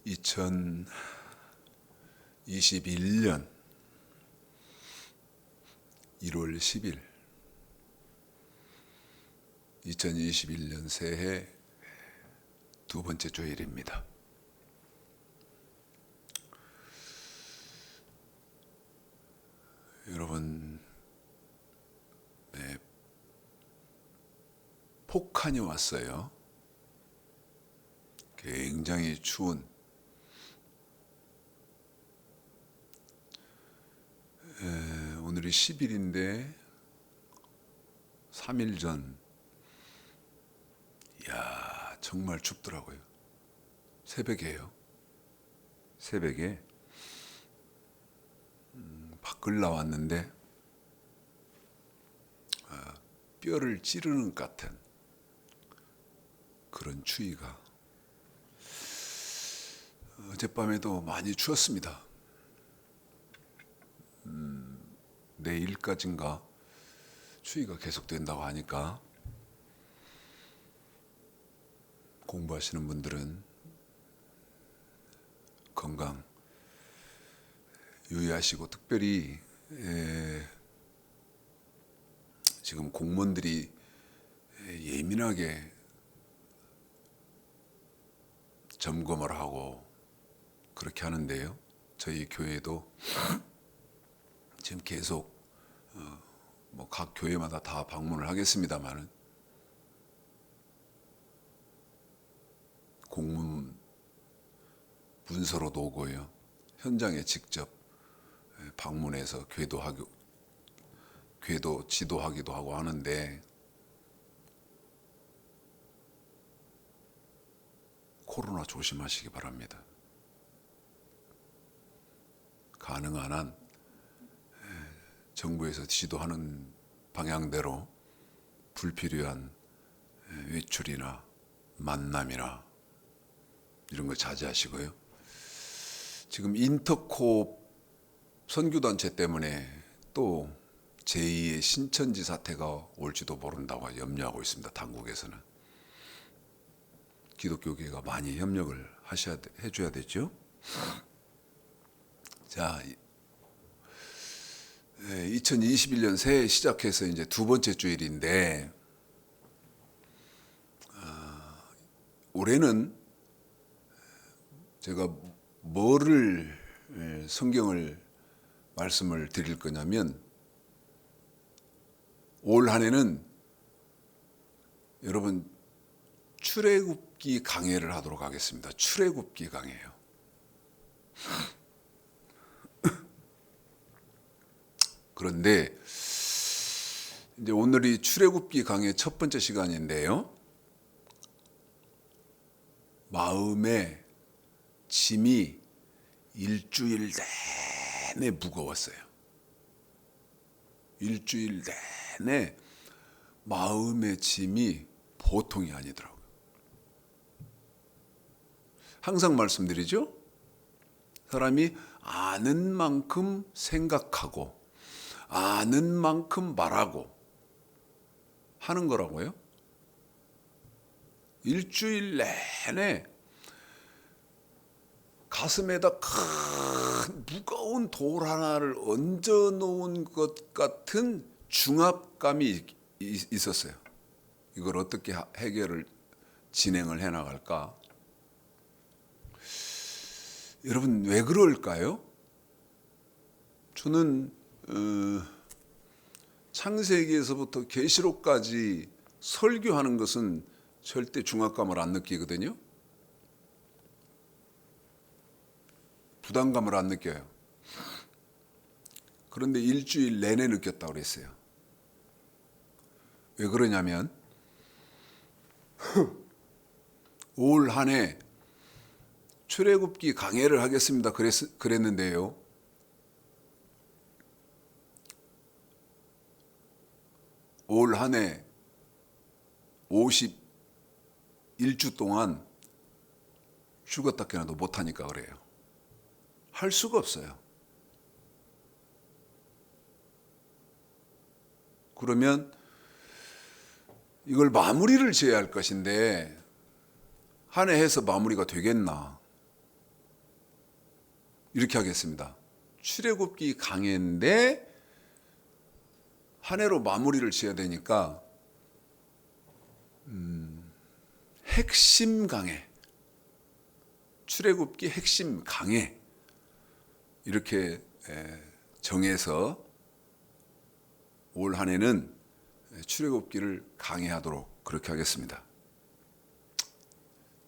2021년 1월 10일 2021년 새해 두 번째 주일입니다. 여러분, 폭한이 왔어요. 굉장히 추운 오늘이 10일인데 3일 전 정말 춥더라고요. 새벽에요. 새벽에 밖을 나왔는데 뼈를 찌르는 것 같은 그런 추위가. 어젯밤에도 많이 추웠습니다. 내일까지인가 추위가 계속된다고 하니까 공부하시는 분들은 건강 유의하시고, 특별히 지금 공무원들이 예민하게 점검을 하고 그렇게 하는데요. 저희 교회도 지금 계속 각 교회마다 다 방문을 하겠습니다만은 공문 문서로도 오고요. 현장에 직접 방문해서 궤도 지도하기도 하고 하는데, 코로나 조심하시기 바랍니다. 가능한 한 정부에서 지도하는 방향대로 불필요한 외출이나 만남이나 이런 거 자제하시고요. 지금 인터콥 선교단체 때문에 또 제2의 신천지 사태가 올지도 모른다고 염려하고 있습니다. 당국에서는. 기독교계가 많이 협력을 해줘야 되죠. 자, 2021년 새해 시작해서 이제 두 번째 주일인데, 올해는 제가 뭐를 성경을 말씀을 드릴 거냐면, 올 한 해는 여러분 출애굽기 강해를 하도록 하겠습니다. 출애굽기 강해요. 그런데 이제 오늘이 출애굽기 강해 첫 번째 시간인데요. 마음의 짐이 일주일 내내 무거웠어요. 일주일 내내 마음의 짐이 보통이 아니더라고요. 항상 말씀드리죠. 사람이 아는 만큼 생각하고 아는 만큼 말하고 하는 거라고요. 일주일 내내 가슴에다 큰 무거운 돌 하나를 얹어 놓은 것 같은 중압감이 있었어요. 이걸 어떻게 해결을 진행을 해 나갈까? 여러분, 왜 그럴까요? 저는 창세기에서부터 계시록까지 설교하는 것은 절대 중압감을 안 느끼거든요. 부담감을 안 느껴요. 그런데 일주일 내내 느꼈다고 그랬어요. 왜 그러냐면 올 한 해 출애굽기 강해를 하겠습니다 그랬는데요. 올 한 해 51주 동안 죽었다 깨나도 못하니까 그래요. 할 수가 없어요. 그러면 이걸 마무리를 지어야 할 것인데 한 해 해서 마무리가 되겠나? 이렇게 하겠습니다. 출애굽기 강해인데 한 해로 마무리를 지어야 되니까 핵심 강해, 출애굽기 핵심 강해 이렇게 정해서 올 한 해는 출애굽기를 강해하도록 그렇게 하겠습니다.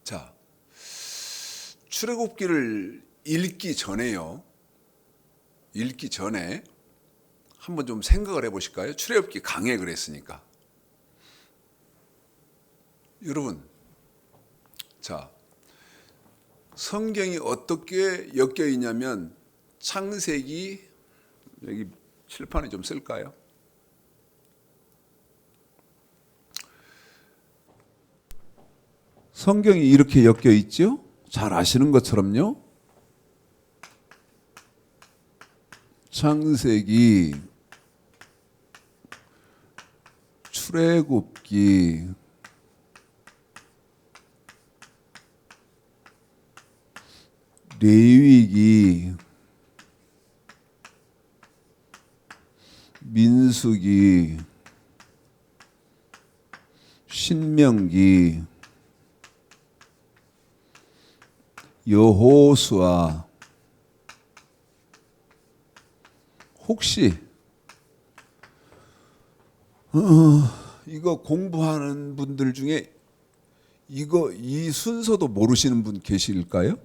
자, 출애굽기를 읽기 전에요. 읽기 전에 한번 좀 생각을 해보실까요? 출애굽기 강해 그랬으니까. 여러분, 자, 성경이 어떻게 엮여 있냐면 창세기, 여기 칠판에 좀 쓸까요? 성경이 이렇게 엮여 있죠? 잘 아시는 것처럼요. 창세기, 출애굽기, 레위기, 민수기, 신명기, 여호수아. 혹시 이거 공부하는 분들 중에 이 순서도 모르시는 분 계실까요?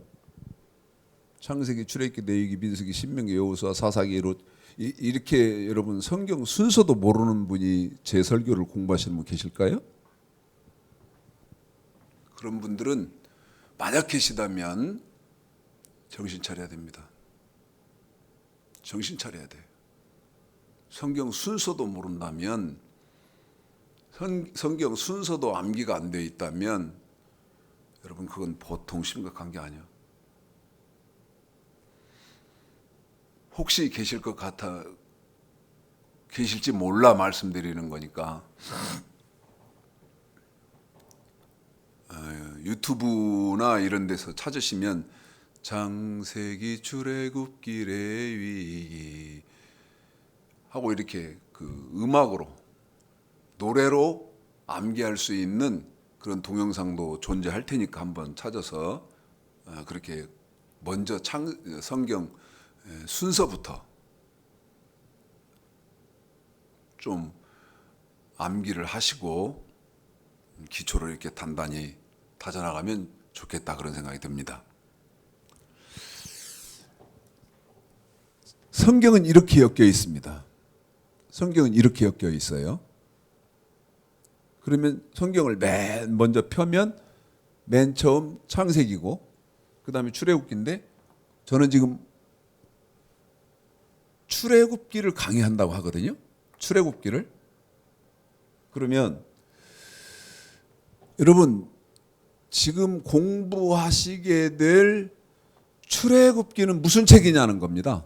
창세기, 출애굽기, 레위기, 민수기, 신명기, 여호수아, 사사기, 롯, 이렇게 여러분 성경 순서도 모르는 분이 제 설교를 공부하시는 분 계실까요? 그런 분들은 만약 계시다면 정신 차려야 됩니다. 정신 차려야 돼. 성경 순서도 모른다면, 성경 순서도 암기가 안 돼 있다면 여러분 그건 보통 심각한 게 아니야. 혹시 계실 것 같아, 계실지 몰라 말씀드리는 거니까. 유튜브나 이런 데서 찾으시면 창세기, 출애굽기, 레위기 하고 이렇게 그 음악으로, 노래로 암기할 수 있는 그런 동영상도 존재할 테니까 한번 찾아서 그렇게 먼저 성경 순서부터 좀 암기를 하시고 기초를 이렇게 단단히 다져나가면 좋겠다, 그런 생각이 듭니다. 성경은 이렇게 엮여 있습니다. 성경은 이렇게 엮여 있어요. 그러면 성경을 맨 먼저 펴면 맨 처음 창세기고 그 다음에 출애굽기인데, 저는 지금 출애굽기를 강의한다고 하거든요. 출애굽기를. 그러면 여러분 지금 공부하시게 될 출애굽기는 무슨 책이냐는 겁니다.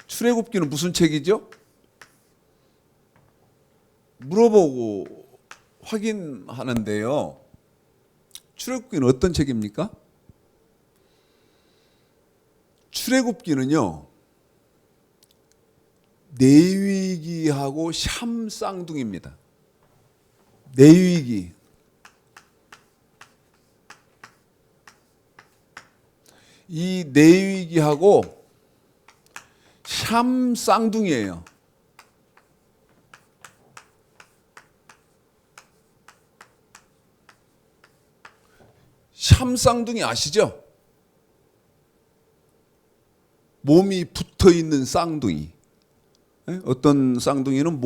출애굽기는 무슨 책이죠? 물어보고 확인하는데요. 출애굽기는 어떤 책입니까? 출애굽기는요, 레위기하고 샴 쌍둥이입니다. 레위기. 이 레위기하고 샴 쌍둥이에요. 샴 쌍둥이 아시죠? 몸이 붙어 있는 쌍둥이. 어떤 쌍둥이는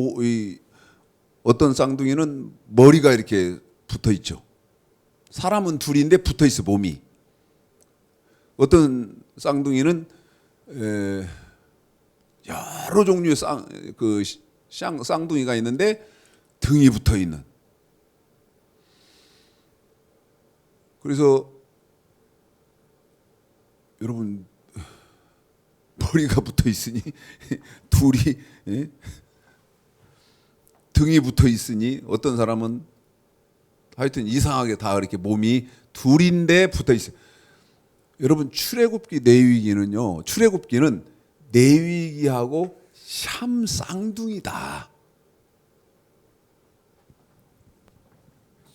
어떤 쌍둥이는 머리가 이렇게 붙어 있죠. 사람은 둘인데 붙어 있어, 몸이. 어떤 쌍둥이는 여러 종류의 쌍둥이가 있는데 등이 붙어 있는. 그래서 여러분 머리가 붙어 있으니 둘이 등이 붙어 있으니 어떤 사람은 하여튼 이상하게 다 이렇게 몸이 둘인데 붙어 있어요. 여러분 출애굽기 내위기는요. 출애굽기는 내위기하고 샴 쌍둥이다.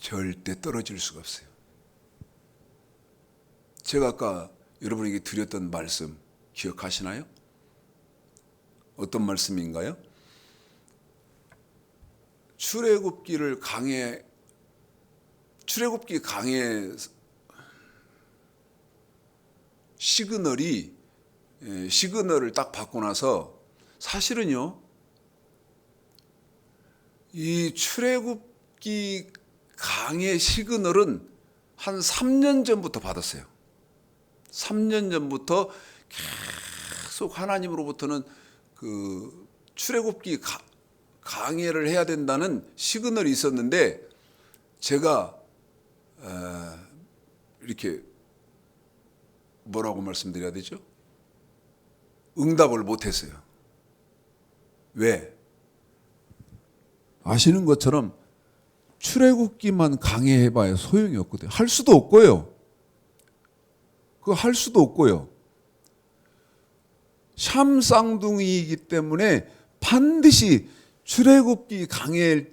절대 떨어질 수가 없어요. 제가 아까 여러분에게 드렸던 말씀 기억하시나요? 어떤 말씀인가요? 출애굽기 강의 시그널을 딱 받고 나서 사실은요, 이 출애굽기 강의 시그널은 한 3년 전부터 받았어요. 3년 전부터 계속 하나님으로부터는 그 출애굽기 강해를 해야 된다는 시그널이 있었는데 제가 이렇게 뭐라고 말씀드려야 되죠? 응답을 못했어요. 왜? 아시는 것처럼 출애굽기만 강해해봐야 소용이 없거든요. 할 수도 없고요. 그거 할 수도 없고요. 샴 쌍둥이이기 때문에 반드시 출애굽기 강해할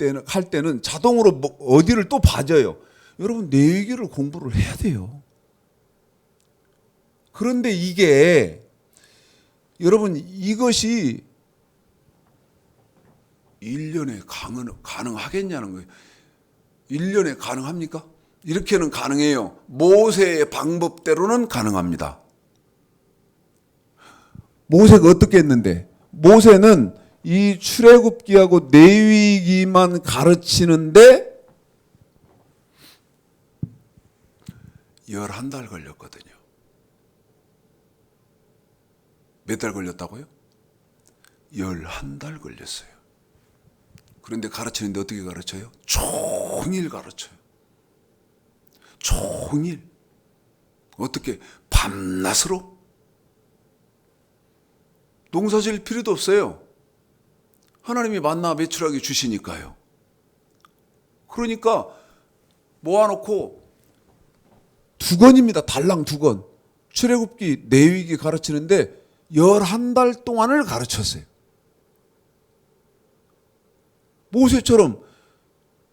때는 자동으로 어디를 또 봐줘요. 여러분 내위기를 공부를 해야 돼요. 그런데 이게 여러분 이것이 1년에 가능하겠냐는 거예요. 1년에 가능합니까? 이렇게는 가능해요. 모세의 방법대로는 가능합니다. 모세가 어떻게 했는데? 모세는 이 출애굽기하고 내위기만 가르치는데 11달 걸렸거든요. 몇 달 걸렸다고요? 11달 걸렸어요. 그런데 가르치는데 어떻게 가르쳐요? 종일 가르쳐요. 종일. 어떻게? 밤낮으로? 농사 지을 필요도 없어요. 하나님이 만나 매출하게 주시니까요. 그러니까 모아놓고 2권입니다. 달랑 2권. 출애굽기 내위기 가르치는데 11달 동안을 가르쳤어요. 모세처럼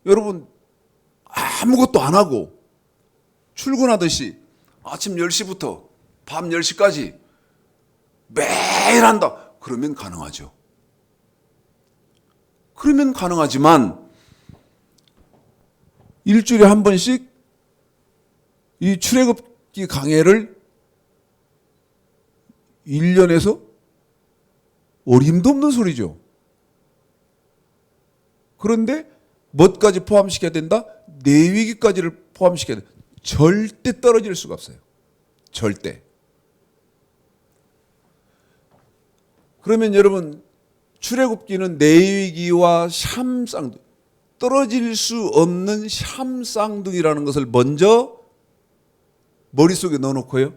여러분 아무것도 안 하고 출근하듯이 아침 10시부터 밤 10시까지 매일 한다. 그러면 가능하죠. 그러면 가능하지만 일주일에 한 번씩 이 출애굽기 강해를 1년에서 어림도 없는 소리죠. 그런데 뭐까지 포함시켜야 된다? 내위기까지를 포함시켜야 된다. 절대 떨어질 수가 없어요. 절대. 그러면 여러분 출애굽기는 내위기와 샴쌍둥이, 떨어질 수 없는 샴쌍둥이라는 것을 먼저 머릿속에 넣어놓고요.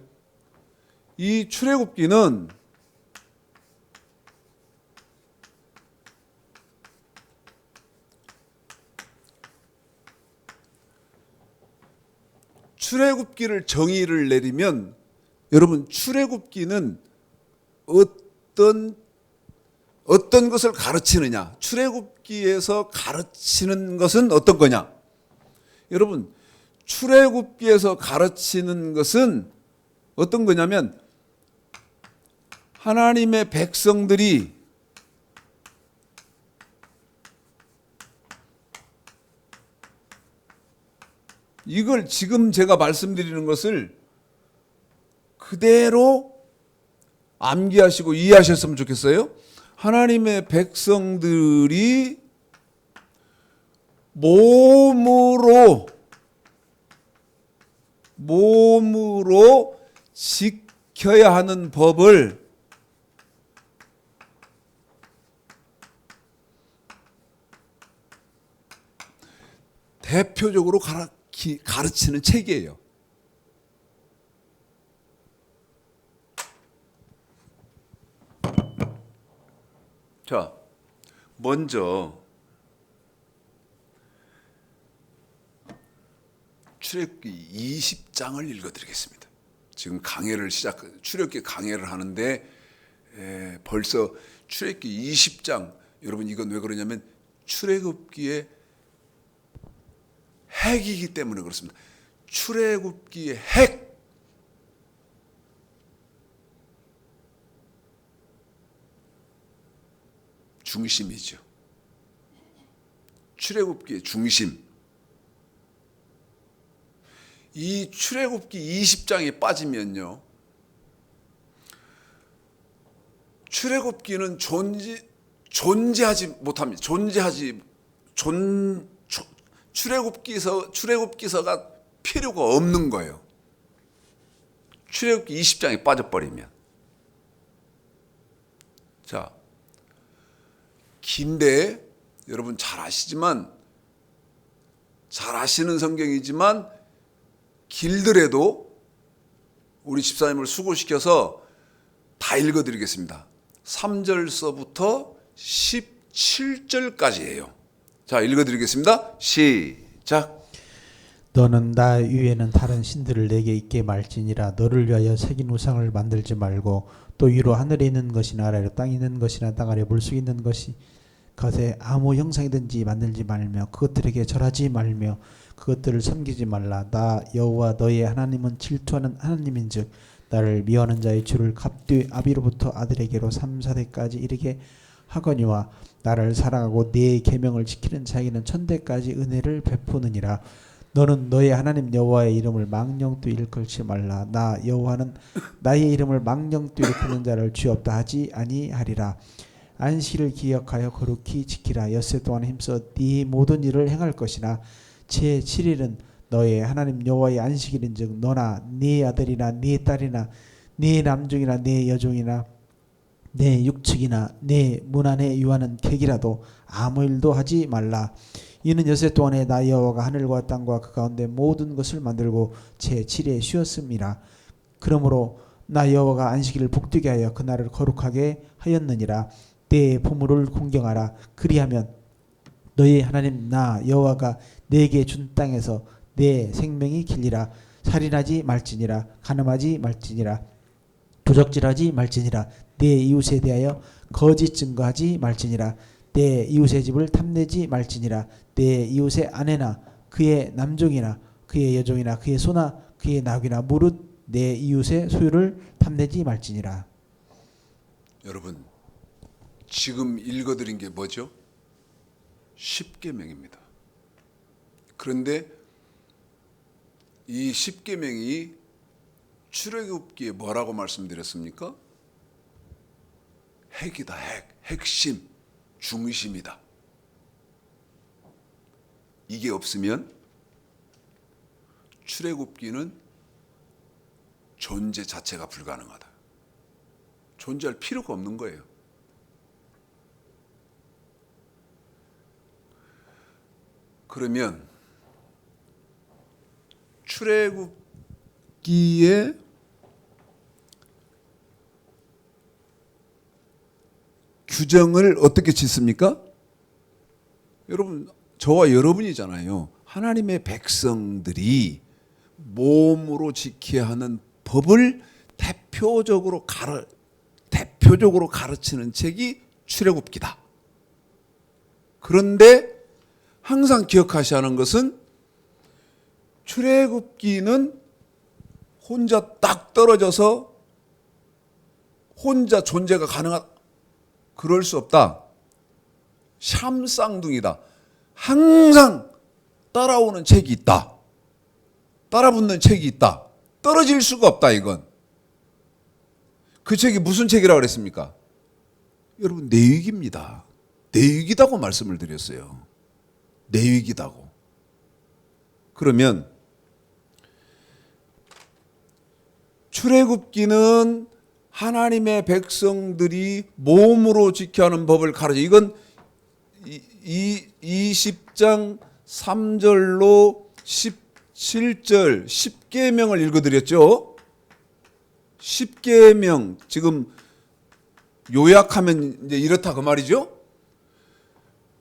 이 출애굽기는 출애굽기를 정의를 내리면 여러분 출애굽기는 어떤 것을 가르치느냐? 출애굽기에서 가르치는 것은 어떤 거냐? 여러분 출애굽기에서 가르치는 것은 어떤 거냐면 하나님의 백성들이 이걸 지금 제가 말씀드리는 것을 그대로 암기하시고 이해하셨으면 좋겠어요. 하나님의 백성들이 몸으로 지켜야 하는 법을 대표적으로 가르치는 책이에요. 자, 먼저 출애굽기 20장을 읽어드리겠습니다. 지금 출애굽기 강해를 하는데 벌써 출애굽기 20장, 여러분 이건 왜 그러냐면 출애굽기의 핵이기 때문에 그렇습니다. 출애굽기의 핵, 중심이죠. 출애굽기의 중심. 이 출애굽기 20장에 빠지면요, 출애굽기는 존재하지 못합니다. 출애굽기서가 필요가 없는 거예요. 출애굽기 20장에 빠져버리면. 자, 긴데 여러분 잘 아시지만, 잘 아시는 성경이지만 길더라도 우리 집사님을 수고시켜서 다 읽어드리겠습니다. 3절서부터 17절까지예요. 자, 읽어드리겠습니다. 시작. 너는 나 위에는 다른 신들을 내게 있게 말지니라. 너를 위하여 새긴 우상을 만들지 말고 또 위로 하늘에 있는 것이나 아래로 땅에 있는 것이나 땅 아래 물속에 있는 것에 아무 형상이든지 만들지 말며 그것들에게 절하지 말며 그것들을 섬기지 말라. 나 여호와 너의 하나님은 질투하는 하나님인즉 나를 미워하는 자의 주를 갑뒤 아비로부터 아들에게로 3, 4대까지 이르게 하거니와 나를 사랑하고 내 계명을 지키는 자에게는 천대까지 은혜를 베푸느니라. 너는 너의 하나님 여호와의 이름을 망령도 일컬지 말라. 나 여호와는 나의 이름을 망령도 일컫는 자를 죄없다 하지 아니하리라. 안식일을 기억하여 거룩히 지키라. 엿새 동안 힘써 네 모든 일을 행할 것이나 제7일은 너의 하나님 여호와의 안식일인즉 너나 네 아들이나 네 딸이나 네 남종이나 네 여종이나 내 육축이나 내 문 안에 유하는 객이라도 아무 일도 하지 말라. 이는 엿새 동안에 나 여호와가 하늘과 땅과 그 가운데 모든 것을 만들고 제7일에 쉬었음이라. 그러므로 나 여호와가 안식일을 복되게 하여 그날을 거룩하게 하였느니라. 내 보물을 공경하라. 그리하면 너희 하나님 나 여호와가 내게 준 땅에서 내 생명이 길리라. 살인하지 말지니라. 간음하지 말지니라. 도적질하지 말지니라. 내 이웃에 대하여 거짓 증거하지 말지니라. 내 이웃의 집을 탐내지 말지니라. 내 이웃의 아내나 그의 남종이나 그의 여종이나 그의 소나 그의 낙이나 무릇 내 이웃의 소유를 탐내지 말지니라. 여러분, 지금 읽어드린 게 뭐죠? 십계명입니다. 그런데 이 십계명이 출애굽기에 뭐라고 말씀드렸습니까? 핵이다, 핵심, 중심이다. 이게 없으면 출애굽기는 존재 자체가 불가능하다. 존재할 필요가 없는 거예요. 그러면 출애굽기에 규정을 어떻게 짓습니까? 여러분, 저와 여러분이잖아요. 하나님의 백성들이 몸으로 지켜야 하는 법을 대표적으로 가르치는 책이 출애굽기다. 그런데 항상 기억하셔야 하는 것은 출애굽기는 혼자 딱 떨어져서 혼자 존재가 그럴 수 없다. 샴쌍둥이다. 항상 따라오는 책이 있다. 따라붙는 책이 있다. 떨어질 수가 없다, 이건. 그 책이 무슨 책이라고 그랬습니까? 여러분, 내위기입니다. 내위기다고 말씀을 드렸어요. 내위기다고. 그러면 출애굽기는 하나님의 백성들이 몸으로 지켜야 하는 법을 가르쳐. 이건 20장 3절로 17절 10계명을 읽어드렸죠. 10계명 지금 요약하면 이제 이렇다 그 말이죠.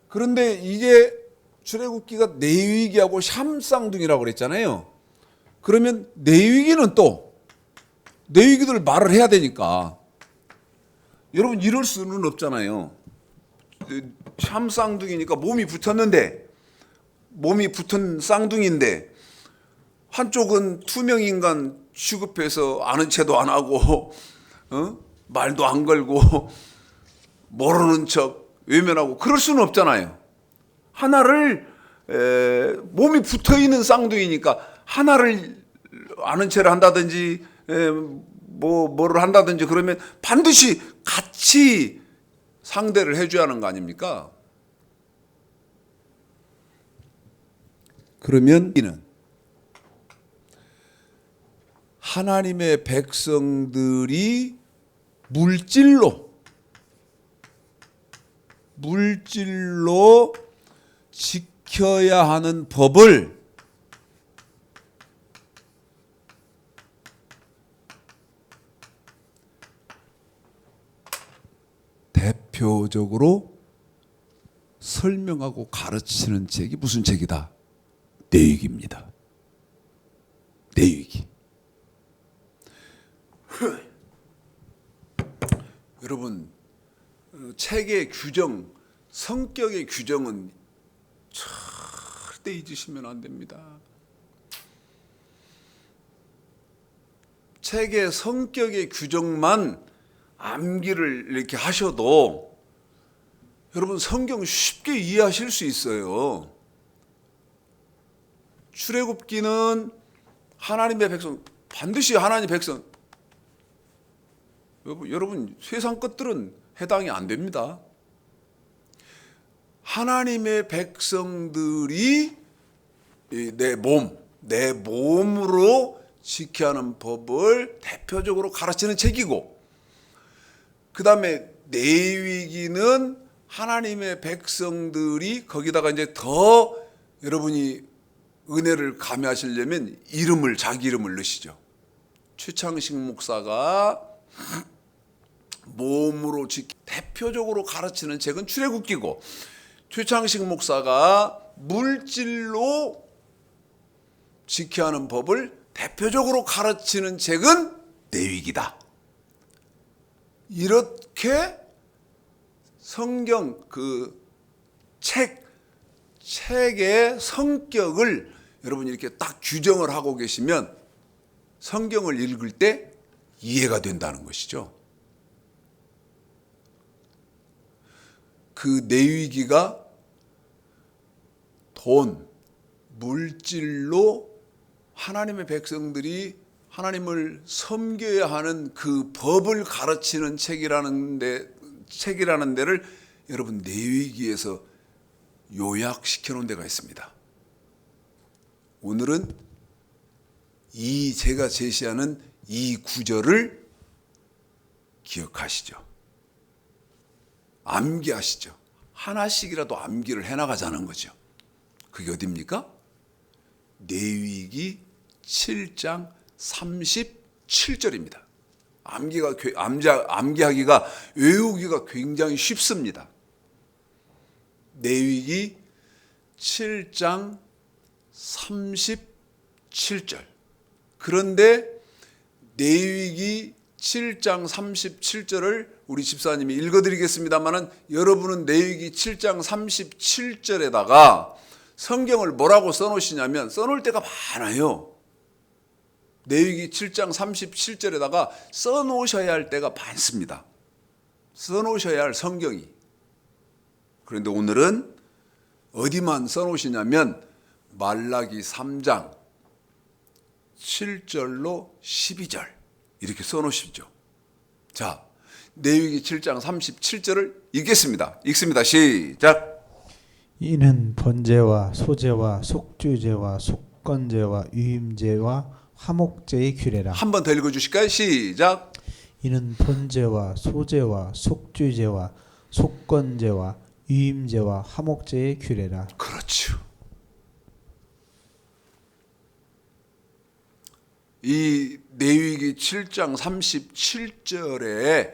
그런데 이게 출애굽기가 내위기하고 샴쌍둥이라고 그랬잖아요. 그러면 내위기는 또 내위기들 말을 해야 되니까 여러분 이럴 수는 없잖아요. 참 쌍둥이니까 몸이 붙은 쌍둥이인데 한쪽은 투명 인간 취급해서 아는 체도 안 하고 말도 안 걸고 모르는 척 외면하고 그럴 수는 없잖아요. 하나를 몸이 붙어 있는 쌍둥이니까 하나를 아는 체를 한다든지 뭐를 한다든지 그러면 반드시 같이 상대를 해줘야 하는 거 아닙니까? 그러면 이는 하나님의 백성들이 물질로 지켜야 하는 법을 대표적으로 설명하고 가르치는 책이 무슨 책이다? 내위기입니다. 내위기. 여러분, 책의 규정, 성격의 규정은 절대 잊으시면 안 됩니다. 책의 성격의 규정만 암기를 이렇게 하셔도 여러분 성경 쉽게 이해하실 수 있어요. 출애굽기는 하나님의 백성, 반드시 하나님의 백성. 여러분 세상 것들은 해당이 안 됩니다. 하나님의 백성들이 내 몸으로 지켜야 하는 법을 대표적으로 가르치는 책이고, 그 다음에 내위기는 하나님의 백성들이 거기다가 이제 더 여러분이 은혜를 감회하시려면 자기 이름을 넣으시죠. 최창식 목사가 몸으로 대표적으로 가르치는 책은 출애굽기고, 최창식 목사가 물질로 지켜야 하는 법을 대표적으로 가르치는 책은 내위기다. 이렇게 성경 책의 성격을 여러분이 이렇게 딱 규정을 하고 계시면 성경을 읽을 때 이해가 된다는 것이죠. 그 내위기가 물질로 하나님의 백성들이 하나님을 섬겨야 하는 그 법을 가르치는 책이라는 데를 여러분 내위기에서 요약시켜 놓은 데가 있습니다. 오늘은 제가 제시하는 이 구절을 기억하시죠. 암기하시죠. 하나씩이라도 암기를 해나가자는 거죠. 그게 어디입니까? 내위기 7장 37절입니다. 암기하기가 외우기가 굉장히 쉽습니다. 내위기 7장 37절. 그런데 내위기 7장 37절을 우리 집사님이 읽어드리겠습니다만은 여러분은 내위기 7장 37절에다가 성경을 뭐라고 써놓으시냐면 써놓을 때가 많아요. 내위기 7장 37절에다가 써놓으셔야 할 때가 많습니다. 써놓으셔야 할 성경이. 그런데 오늘은 어디만 써놓으시냐면 말라기 3장 7절로 12절 이렇게 써놓으시죠. 자, 내위기 7장 37절을 읽겠습니다. 읽습니다. 시작. 이는 번제와 소제와 속주제와 속건제와 유임제와 화목제의 규례라. 한 번 더 읽어주실까요? 시작. 이는 번제와 소제와 속주제와 속건제와 유임제와 화목제의 규례라. 그렇죠. 이 내위기 7장 37절에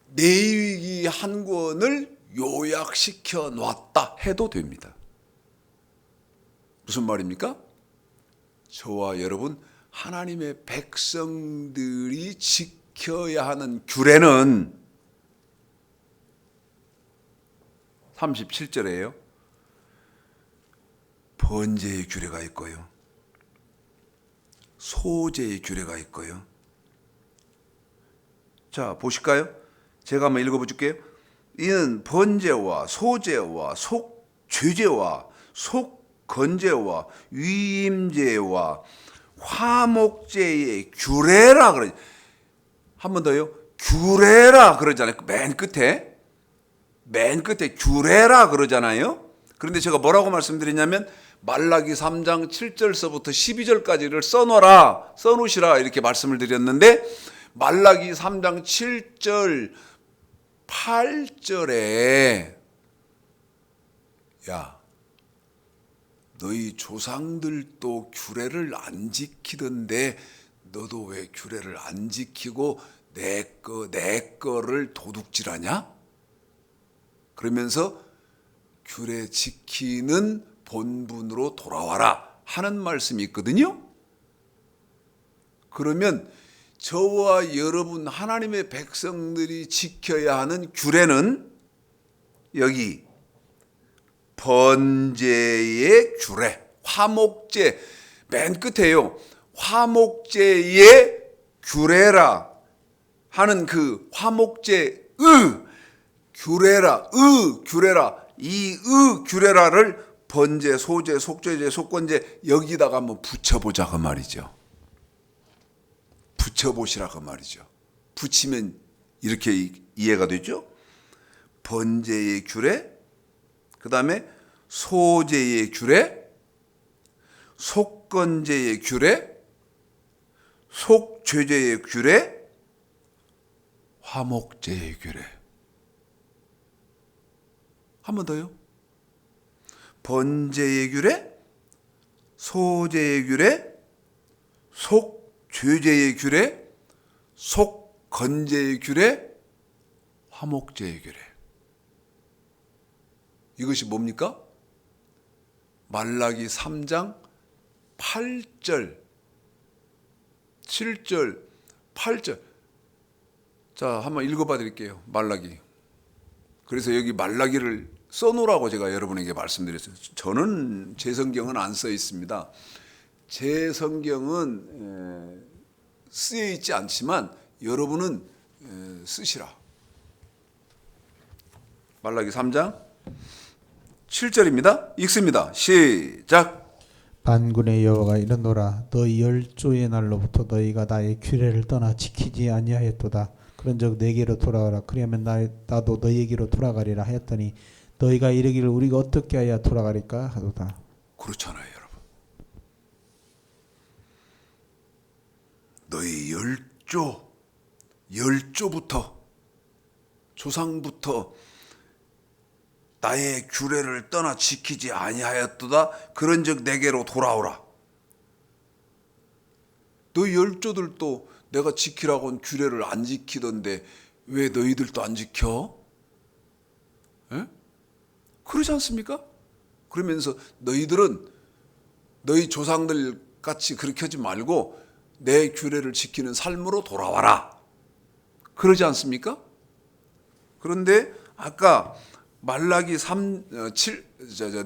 내위기 한 권을 요약시켜 놨다 해도 됩니다. 무슨 말입니까? 저와 여러분 하나님의 백성들이 지켜야 하는 규례는 37절에요. 번제의 규례가 있고요. 소제의 규례가 있고요. 자, 보실까요? 제가 한번 읽어보 줄게요. 이는 번제와 소제와 속죄제와 속건제와 위임제와 화목제의 규례라 그러죠. 한 번 더요. 규례라 그러잖아요. 맨 끝에 규례라 그러잖아요. 그런데 제가 뭐라고 말씀드리냐면 말라기 3장 7절서부터 12절까지를 써놓으시라 이렇게 말씀을 드렸는데 말라기 3장 7절 8절에 야 너희 조상들도 규례를 안 지키던데 너도 왜 규례를 안 지키고 내 거를 도둑질하냐? 그러면서 규례 지키는 본분으로 돌아와라 하는 말씀이 있거든요. 그러면 저와 여러분 하나님의 백성들이 지켜야 하는 규례는 여기 번제의 규례, 화목제 맨 끝에요. 화목제의 규례라 하는 그 화목제의 규례라, 이 규례라를 번제, 소제, 속죄제, 속건제 여기다가 한번 붙여보자 그 말이죠. 붙여보시라 그 말이죠. 붙이면 이렇게 이해가 되죠. 번제의 규례, 그 다음에 소제의 규례, 속건제의 규례, 속죄제의 규례, 화목제의 규례. 한 번 더요. 번제의 규례, 소제의 규례, 속죄제의 규례, 속건제의 규례, 화목제의 규례. 이것이 뭡니까? 말라기 3장 8절, 7절, 8절. 자, 한번 읽어봐 드릴게요. 말라기. 그래서 여기 말라기를 써놓으라고 제가 여러분에게 말씀드렸어요. 저는 제 성경은 안 써 있습니다. 제 성경은 쓰여 있지 않지만 여러분은 쓰시라. 말라기 3장 7절입니다. 읽습니다. 시작. 반군의 여호와가 이르노라 너희 열조의 날로부터 너희가 나의 규례를 떠나 지키지 아니하였도다. 그런즉 내게로 돌아오라. 그러면 나도 너희에게로 돌아가리라 하였더니 너희가 이르기를 우리가 어떻게 하여 돌아가리까 하도다. 그렇잖아요, 여러분. 너희 열조부터 조상부터 나의 규례를 떠나 지키지 아니하였도다. 그런즉 내게로 돌아오라. 너희 열조들도 내가 지키라고 한 규례를 안 지키던데 왜 너희들도 안 지켜? 에? 그러지 않습니까? 그러면서 너희들은 너희 조상들 같이 그렇게 하지 말고 내 규례를 지키는 삶으로 돌아와라. 그러지 않습니까? 그런데 아까 말라기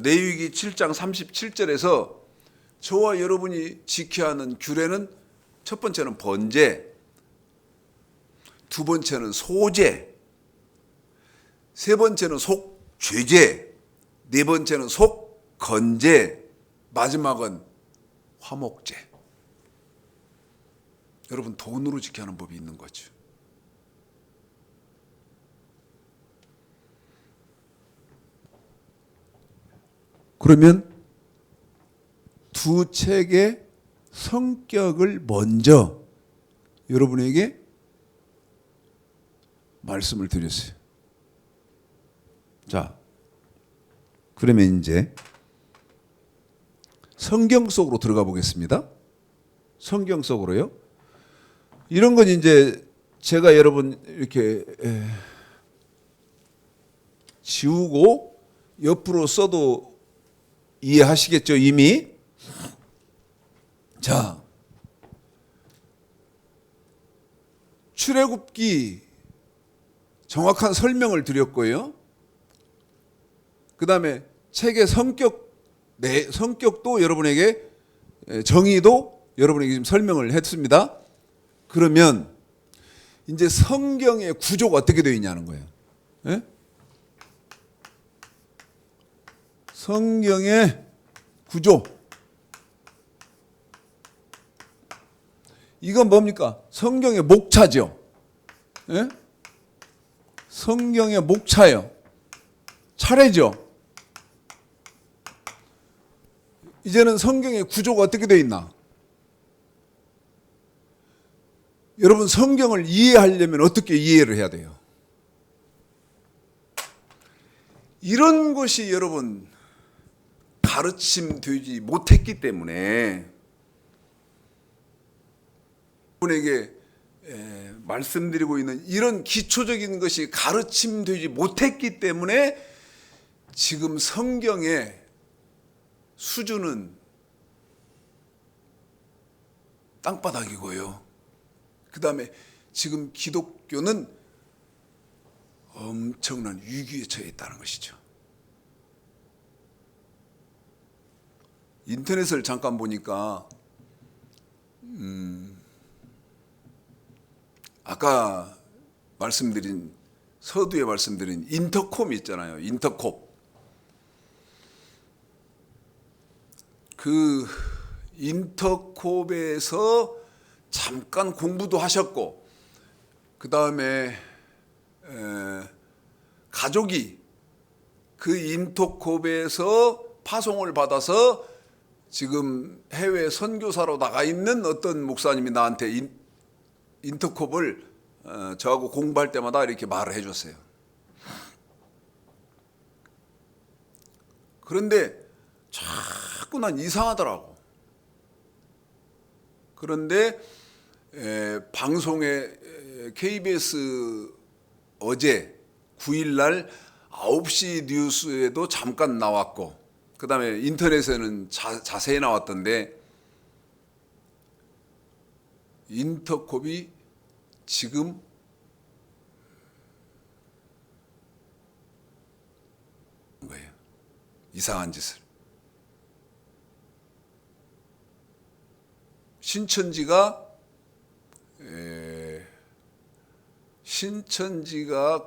내위기 7장 37절에서 저와 여러분이 지켜야 하는 규례는 첫 번째는 번제, 두 번째는 소제, 세 번째는 속죄제, 네 번째는 속건제, 마지막은 화목제. 여러분 돈으로 지켜야 하는 법이 있는 거죠. 그러면 두 책의 성격을 먼저 여러분에게 말씀을 드렸어요. 자, 그러면 이제 성경 속으로 들어가 보겠습니다. 성경 속으로요. 이런 건 이제 제가 여러분 이렇게 지우고 옆으로 써도 이해하시겠죠, 이미? 자, 출애굽기 정확한 설명을 드렸고요. 그 다음에 책의 성격도 여러분에게 정의도 여러분에게 지금 설명을 했습니다. 그러면 이제 성경의 구조가 어떻게 되어 있냐는 거예요. 예? 성경의 구조. 이건 뭡니까? 성경의 목차죠. 예? 성경의 목차요. 차례죠. 이제는 성경의 구조가 어떻게 되어 있나? 여러분 성경을 이해하려면 어떻게 이해를 해야 돼요? 이런 것이 여러분 가르침 되지 못했기 때문에 여러분에게 말씀드리고 있는 이런 기초적인 것이 가르침 되지 못했기 때문에 지금 성경의 수준은 땅바닥이고요. 그 다음에 지금 기독교는 엄청난 위기에 처해 있다는 것이죠. 인터넷을 잠깐 보니까 아까 말씀드린 서두에 말씀드린 인터콤 있잖아요. 인터콤. 그 인터콤에서 잠깐 공부도 하셨고 그 다음에 가족이 그 인터콤에서 파송을 받아서 지금 해외 선교사로 나가 있는 어떤 목사님이 나한테 인터콤을 저하고 공부할 때마다 이렇게 말을 해줬어요. 그런데 자꾸 난 이상하더라고. 그런데 방송에 KBS 어제 9일날 9시 뉴스에도 잠깐 나왔고 그 다음에 인터넷에는 자세히 나왔던데 인터콤이 지금 거예요. 이상한 짓을. 신천지가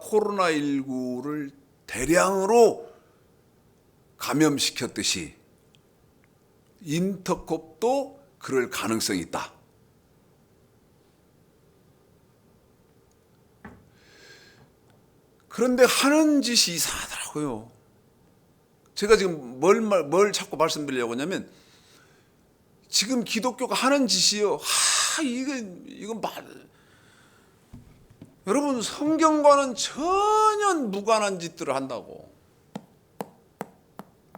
코로나19를 대량으로 감염시켰듯이 인터콤도 그럴 가능성이 있다. 그런데 하는 짓이 이상하더라고요. 제가 지금 뭘 자꾸 말씀드리려고 하냐면 지금 기독교가 하는 짓이요. 이건 여러분 성경과는 전혀 무관한 짓들을 한다고.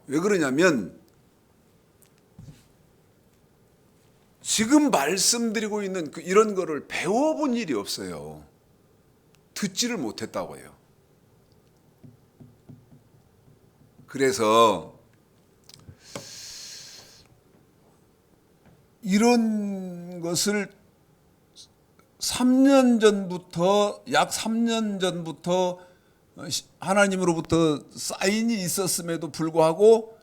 왜 그러냐면 지금 말씀드리고 있는 이런 거를 배워본 일이 없어요. 듣지를 못했다고요. 그래서 이런 것을 3년 전부터 약 3년 전부터 하나님으로부터 사인이 있었음에도 불구하고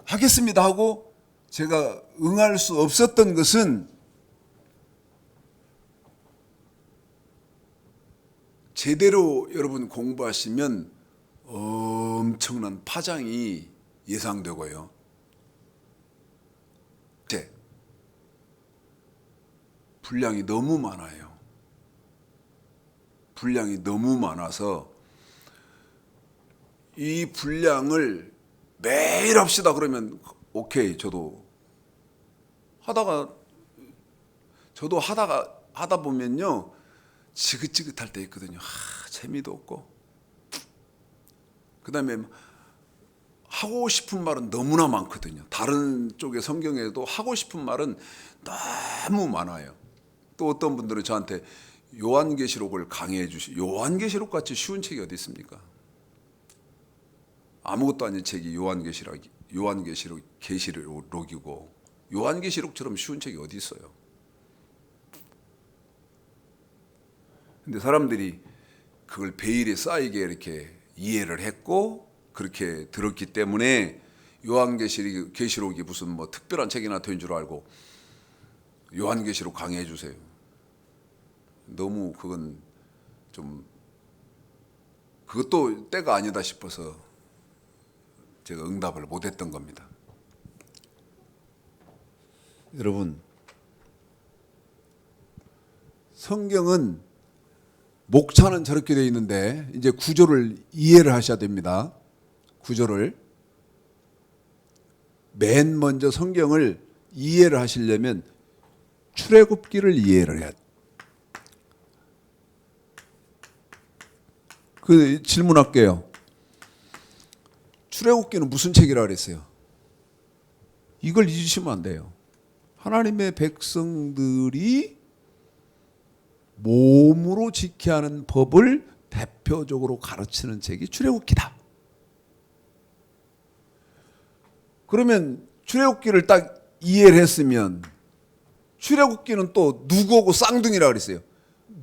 하겠습니다 하고 제가 응할 수 없었던 것은 제대로 여러분 공부하시면 엄청난 파장이 예상되고요. 분량이 너무 많아요. 분량이 너무 많아서 이 분량을 매일 합시다 그러면 오케이 저도 하다 보면요 지긋지긋할 때 있거든요. 재미도 없고 그 다음에 하고 싶은 말은 너무나 많거든요. 다른 쪽의 성경에도 하고 싶은 말은 너무 많아요. 또 어떤 분들은 저한테 요한계시록을 강의해 요한계시록 같이 쉬운 책이 어디 있습니까? 아무것도 아닌 책이 계시록이고 요한계시록처럼 쉬운 책이 어디 있어요? 근데 사람들이 그걸 베일에 쌓이게 이렇게 이해를 했고 그렇게 들었기 때문에 요한계시록이 무슨 뭐 특별한 책이나 된 줄 알고 요한계시록 강의해 주세요. 너무 그건 좀 그것도 때가 아니다 싶어서 제가 응답을 못했던 겁니다. 여러분, 성경은 목차는 저렇게 되어 있는데 이제 구조를 이해를 하셔야 됩니다. 구조를 맨 먼저 성경을 이해를 하시려면 출애굽기를 이해를 해야 돼. 그 질문할게요. 출애굽기는 무슨 책이라 그랬어요? 이걸 잊으시면 안 돼요. 하나님의 백성들이 몸으로 지켜야 하는 법을 대표적으로 가르치는 책이 출애굽기다. 그러면 출애굽기를 딱 이해를 했으면 출애굽기는 또 누구하고 쌍둥이라 그랬어요?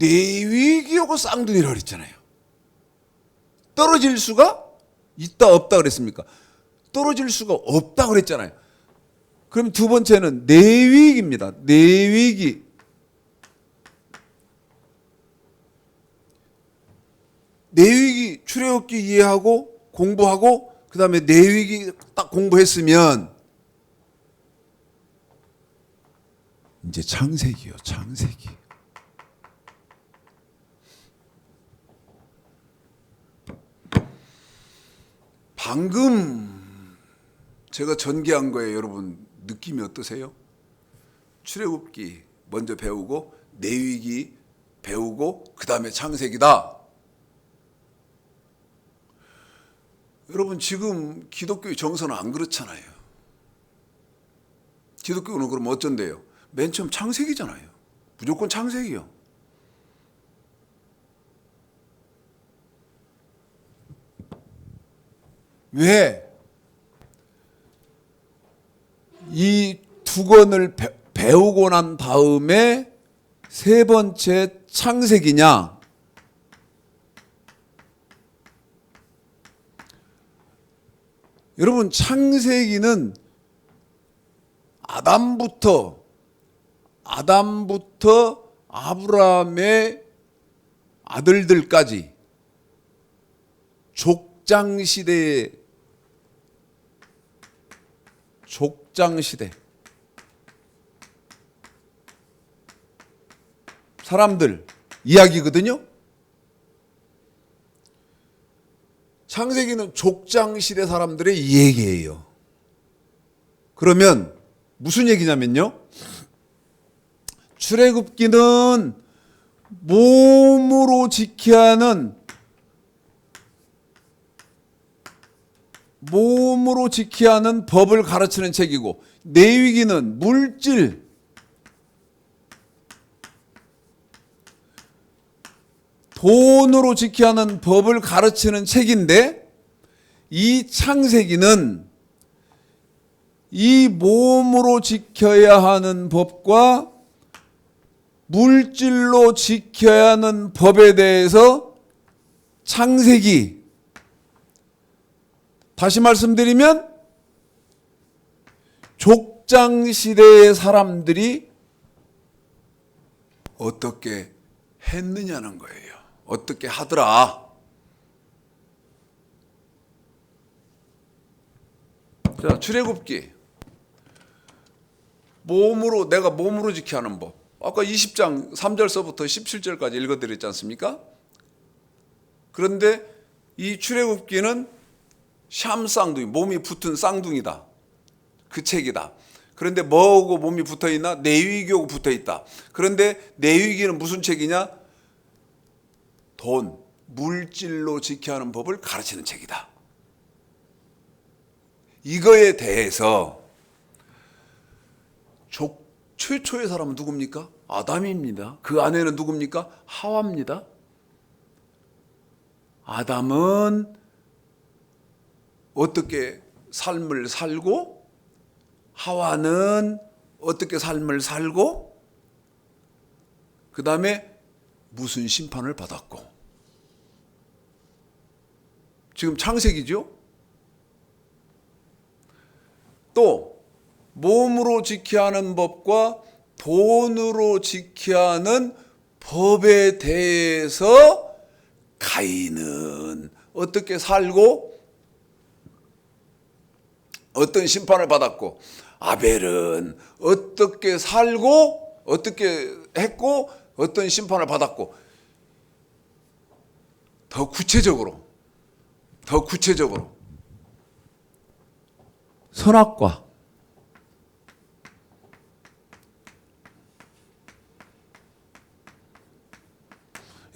레위기하고 쌍둥이라 그랬잖아요. 떨어질 수가 있다 없다 그랬습니까? 떨어질 수가 없다 그랬잖아요. 그럼 두 번째는 레위기입니다. 레위기. 레위기 출애굽기 이해하고 공부하고 그다음에 레위기 딱 공부했으면 이제 창세기요. 창세기. 방금 제가 전개한 거에 여러분 느낌이 어떠세요? 출애굽기 먼저 배우고 레위기 배우고 그다음에 창세기다. 여러분 지금 기독교의 정서는 안 그렇잖아요. 기독교는 그럼 어쩐데요? 맨 처음 창세기잖아요. 무조건 창세기요. 왜? 이 두 권을 배우고 난 다음에 세 번째 창세기냐? 여러분 창세기는 아담부터 아브라함의 아들들까지 족장시대 사람들 이야기거든요. 창세기는 족장시대 사람들의 얘기예요. 그러면 무슨 얘기냐면요. 출애굽기는 몸으로 지켜야 하는 법을 가르치는 책이고 레위기는 물질, 돈으로 지켜야 하는 법을 가르치는 책인데 이 창세기는 이 몸으로 지켜야 하는 법과 물질로 지켜야 하는 법에 대해서 창세기, 다시 말씀드리면 족장시대의 사람들이 어떻게 했느냐는 거예요. 어떻게 하더라. 자, 출애굽기. 내가 몸으로 지켜야 하는 법. 아까 20장 3절서부터 17절까지 읽어드렸지 않습니까? 그런데 이 출애굽기는 샴쌍둥이, 몸이 붙은 쌍둥이다. 그 책이다. 그런데 뭐하고 몸이 붙어있나? 레위기하고 붙어있다. 그런데 레위기는 무슨 책이냐? 돈, 물질로 지켜야 하는 법을 가르치는 책이다. 이거에 대해서 최초의 사람은 누굽니까? 아담입니다. 그 아내는 누굽니까? 하와입니다. 아담은 어떻게 삶을 살고 하와는 어떻게 삶을 살고 그 다음에 무슨 심판을 받았고 지금 창세기죠. 또 몸으로 지켜야 하는 법과 돈으로 지켜야 하는 법에 대해서 가인은 어떻게 살고 어떤 심판을 받았고 아벨은 어떻게 살고 어떻게 했고 어떤 심판을 받았고 더 구체적으로 선악과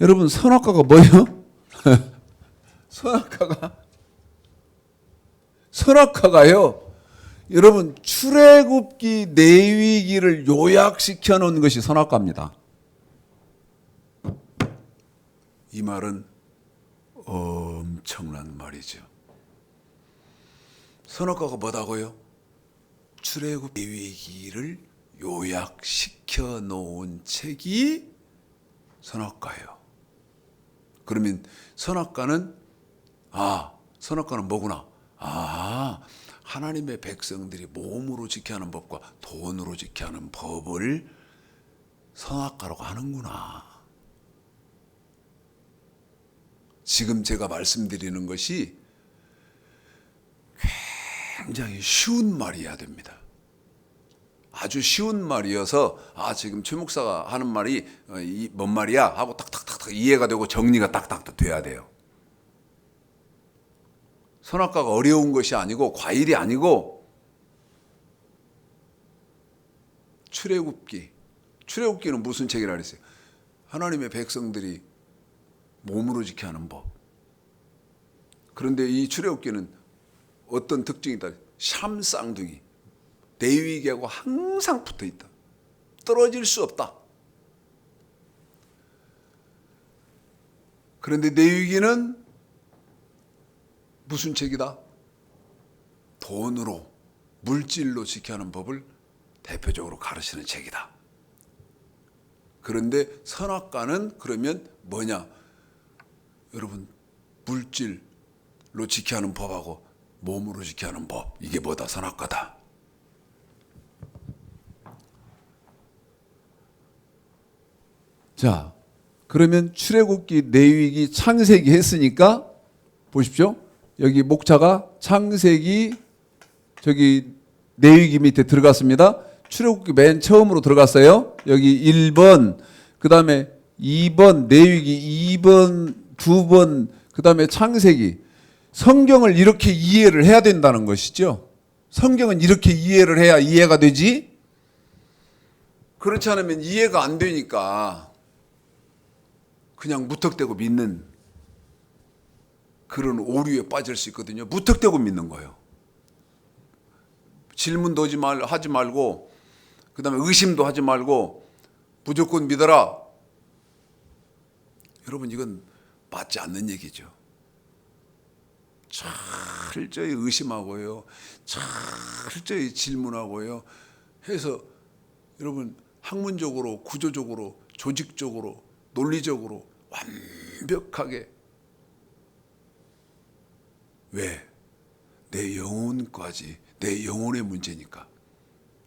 여러분 선악과가 뭐예요? 선악과가요. 여러분 출애굽기 레위기를 요약시켜 놓은 것이 선악과입니다. 이 말은 엄청난 말이죠. 선악과가 뭐다고요? 출애굽 레위기를 요약시켜 놓은 책이 선악과예요. 그러면 선악과는 뭐구나? 하나님의 백성들이 몸으로 지켜야 하는 법과 돈으로 지켜야 하는 법을 선악과라고 하는구나. 지금 제가 말씀드리는 것이 굉장히 쉬운 말이어야 됩니다. 아주 쉬운 말이어서 지금 최 목사가 하는 말이 뭔 말이야 하고 탁탁탁탁 이해가 되고 정리가 딱딱 돼야 돼요. 선악과가 어려운 것이 아니고 과일이 아니고 출애굽기는 무슨 책이라 그랬어요? 하나님의 백성들이 몸으로 지켜야 하는 법. 그런데 이 출애굽기는 어떤 특징이 있다? 샴쌍둥이 레위기하고 항상 붙어 있다. 떨어질 수 없다. 그런데 레위기는 무슨 책이다? 돈으로 물질로 지켜야 하는 법을 대표적으로 가르치는 책이다. 그런데 선악과는 그러면 뭐냐? 여러분 물질로 지켜야 하는 법하고 몸으로 지켜야 하는 법 이게 뭐다? 선악과다. 자, 그러면 출애굽기, 레위기, 창세기 했으니까 보십시오. 여기 목차가 창세기, 저기 레위기 밑에 들어갔습니다. 출애굽기 맨 처음으로 들어갔어요. 여기 1번, 그 다음에 2번 레위기, 2번, 2번, 그 다음에 창세기. 성경을 이렇게 이해를 해야 된다는 것이죠. 성경은 이렇게 이해를 해야 이해가 되지. 그렇지 않으면 이해가 안 되니까 그냥 무턱대고 믿는 그런 오류에 빠질 수 있거든요. 무턱대고 믿는 거예요. 질문도 하지 말고 그 다음에 의심도 하지 말고 무조건 믿어라. 여러분 이건 맞지 않는 얘기죠. 철저히 의심하고요. 철저히 질문하고요. 해서 여러분 학문적으로 구조적으로 조직적으로 논리적으로 완벽하게 왜? 내 영혼까지 내 영혼의 문제니까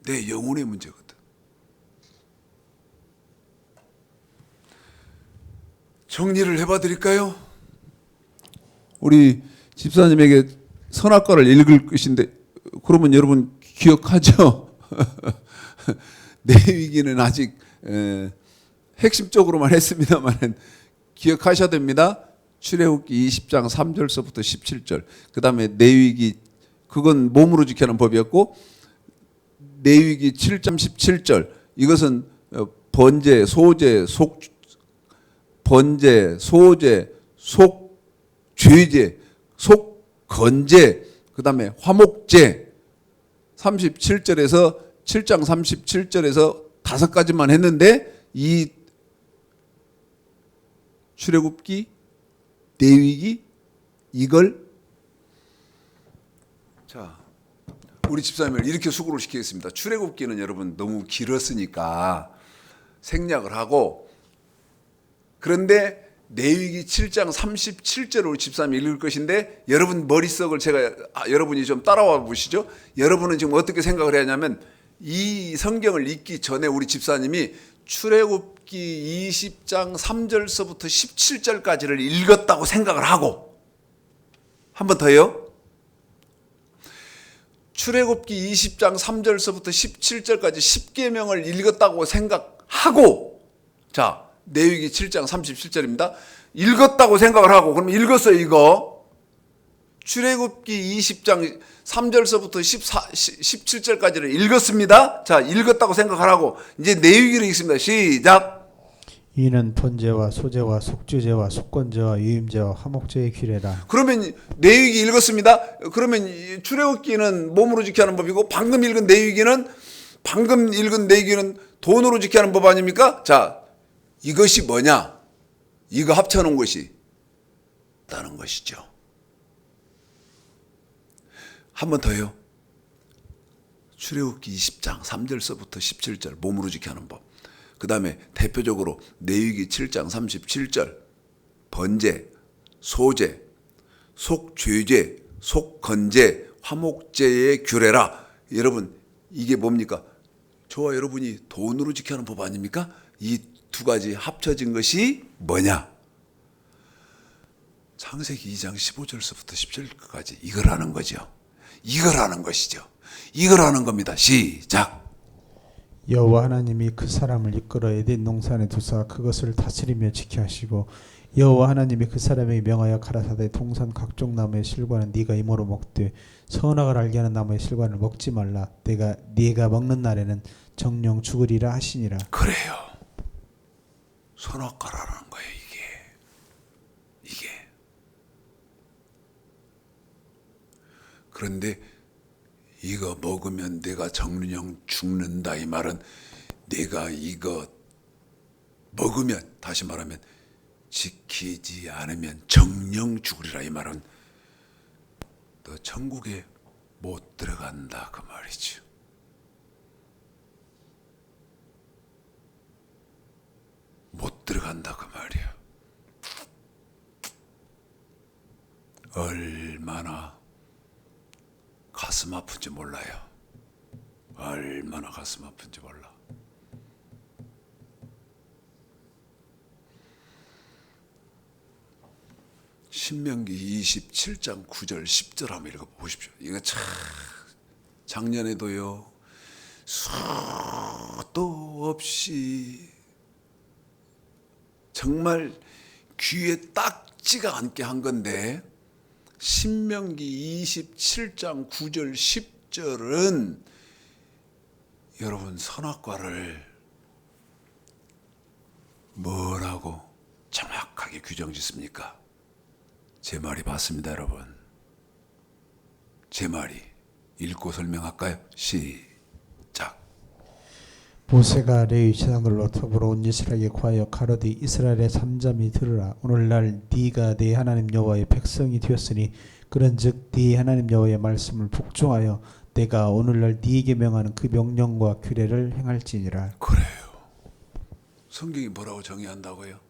내 영혼의 문제거든. 정리를 해봐 드릴까요? 우리 집사님에게 선악과를 읽을 것인데 그러면 여러분 기억하죠? 레위기는 아직 핵심적으로만 했습니다만 기억하셔야 됩니다. 출애굽기 20장 3절서부터 17절 그 다음에 레위기 그건 몸으로 지켜야 하는 법이었고 레위기 7장 17절 이것은 번제, 소제, 속죄제, 속건제 그 다음에 화목제 37절에서 7장 37절에서 5가지만 했는데 이 출애굽기 레위기 이걸 자, 우리 집사님을 이렇게 수고를 시키겠습니다. 출애굽기는 여러분 너무 길었으니까 생략을 하고, 그런데 레위기 7장 37절을 우리 집사님이 읽을 것인데, 여러분 머릿속을 여러분이 좀 따라와 보시죠. 여러분은 지금 어떻게 생각을 해야 하냐면, 이 성경을 읽기 전에 우리 집사님이 출애굽기 20장 3절서부터 17절까지를 읽었다고 생각을 하고, 한 번 더요. 출애굽기 20장 3절서부터 17절까지 10계명을 읽었다고 생각하고, 자, 레위기 7장 37절입니다. 읽었다고 생각을 하고, 그럼 읽었어요, 이거. 출애굽기 20장 3절서부터 17절까지를 읽었습니다. 자, 읽었다고 생각하라고. 이제 레위기를 읽습니다. 시작. 이는 번제와 소제와 속죄제와 속건제와 유임제와 화목제의 규례라. 그러면 레위기 읽었습니다. 그러면 출애굽기는 몸으로 지켜야 하는 법이고, 방금 읽은 레위기는 돈으로 지켜야 하는 법 아닙니까? 자, 이것이 뭐냐? 이거 합쳐놓은 것이 있다는 것이죠. 한 번 더요. 출애굽기 20장 3절서부터 17절 몸으로 지켜야 하는 법. 그 다음에 대표적으로 레위기 7장 37절 번제, 소제, 속죄제, 속건제, 화목제의 규례라. 여러분, 이게 뭡니까? 저와 여러분이 돈으로 지켜야 하는 법 아닙니까? 이 두 가지 합쳐진 것이 뭐냐? 창세기 2장 15절서부터 17절까지 이거라는 거죠. 이거라는 것이죠. 이거라는 겁니다. 시작. 여호와 하나님이 그 사람을 이끌어 에덴 동산에 두사 그것을 다스리며 지켜 하시고, 여호와 하나님이 그 사람에게 명하여 가라사대 동산 각종 나무의 실과는 네가 이모로 먹되 선악을 알게 하는 나무의 실과를 먹지 말라. 네가 먹는 날에는 정령 죽으리라 하시니라. 그래요. 선악과라는 거예요. 이게. 그런데 이거 먹으면 내가 정령 죽는다, 이 말은 내가 이거 먹으면, 다시 말하면 지키지 않으면 정령 죽으리라, 이 말은 너 천국에 못 들어간다, 그 말이죠. 못 들어간다, 그 말이야. 얼마나 가슴 아픈지 몰라요. 얼마나 가슴 아픈지 몰라. 신명기 27장 9절 10절 한번 읽어보십시오. 이거 참 작년에도요, 수도 없이 정말 귀에 딱지가 않게 한 건데, 신명기 27장 9절 10절은 여러분 선악과를 뭐라고 정확하게 규정 짓습니까? 제 말이 맞습니다, 여러분. 제 말이. 읽고 설명할까요? 시작. 모세가 레위 제사장들로 더불어 온 이스라엘에게 구하여 가로되 이스라엘의 삼잠이 들으라. 오늘날 네가 네 하나님 여호와의 백성이 되었으니 그런즉 네 하나님 여호와의 말씀을 복종하여 내가 오늘날 네게 명하는 그 명령과 규례를 행할지니라. 그래요. 성경이 뭐라고 정의한다고요?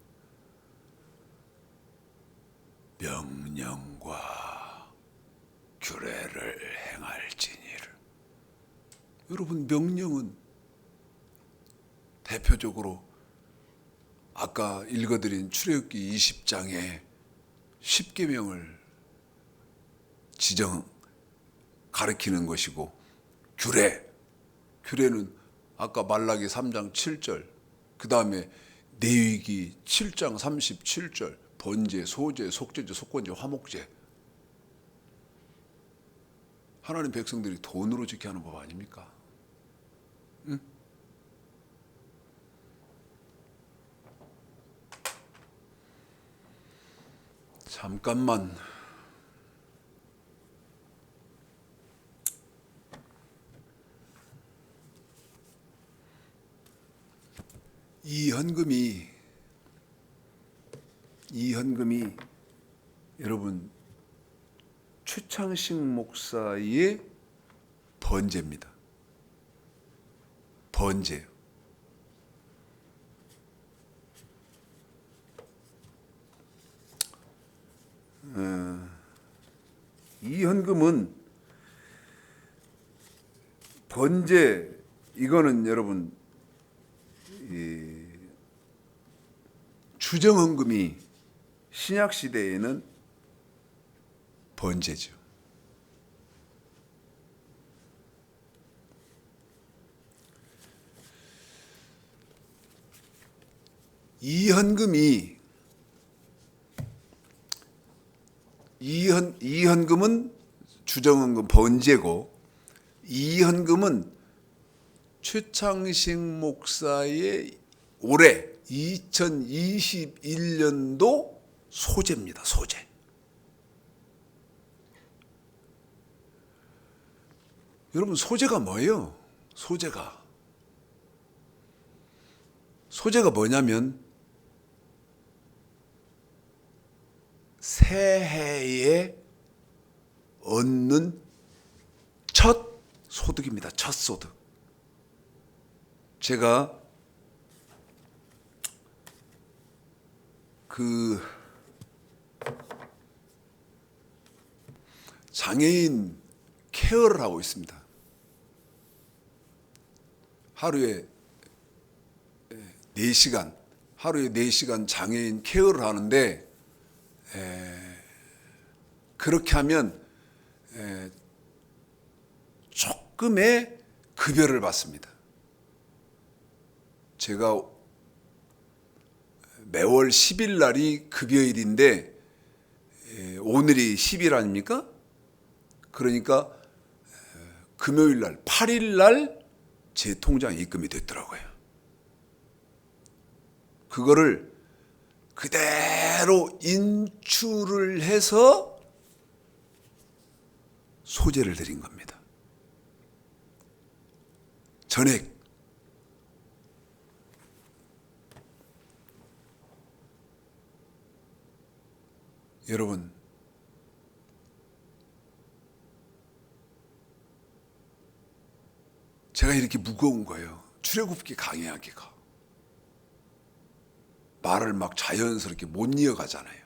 명령과 규례를 행할지니를. 여러분, 명령은 대표적으로 아까 읽어드린 출애굽기 20장에 10계명을 가리키는 것이고, 규례는 아까 말라기 3장 7절, 그 다음에 레위기 7장 37절 번제, 소제, 속죄제, 속건제, 화목제. 하나님 백성들이 돈으로 지켜야 하는 법 아닙니까? 응? 잠깐만. 이 헌금이 여러분 최창식 목사의 번제입니다. 번제요. 이 헌금은 번제, 이거는 여러분 주정헌금이 신약 시대에는 번제죠. 이 헌금이 이 헌금은 주정헌금 번제고, 이 헌금은 최창식 목사의 올해 2021년도 소재입니다. 소재. 여러분, 소재가 뭐예요? 소재가 뭐냐면 새해에 얻는 첫 소득입니다. 첫 소득. 제가 그 장애인 케어를 하고 있습니다. 하루에 4시간 장애인 케어를 하는데, 그렇게 하면 조금의 급여를 받습니다. 제가 매월 10일 날이 급여일인데 오늘이 10일 아닙니까? 그러니까 금요일 날 8일 날 제 통장에 입금이 됐더라고요. 그거를 그대로 인출을 해서 소재를 드린 겁니다. 전액. 여러분, 제가 이렇게 무거운 거예요. 출애굽기 강의하기가. 말을 막 자연스럽게 못 이어가잖아요.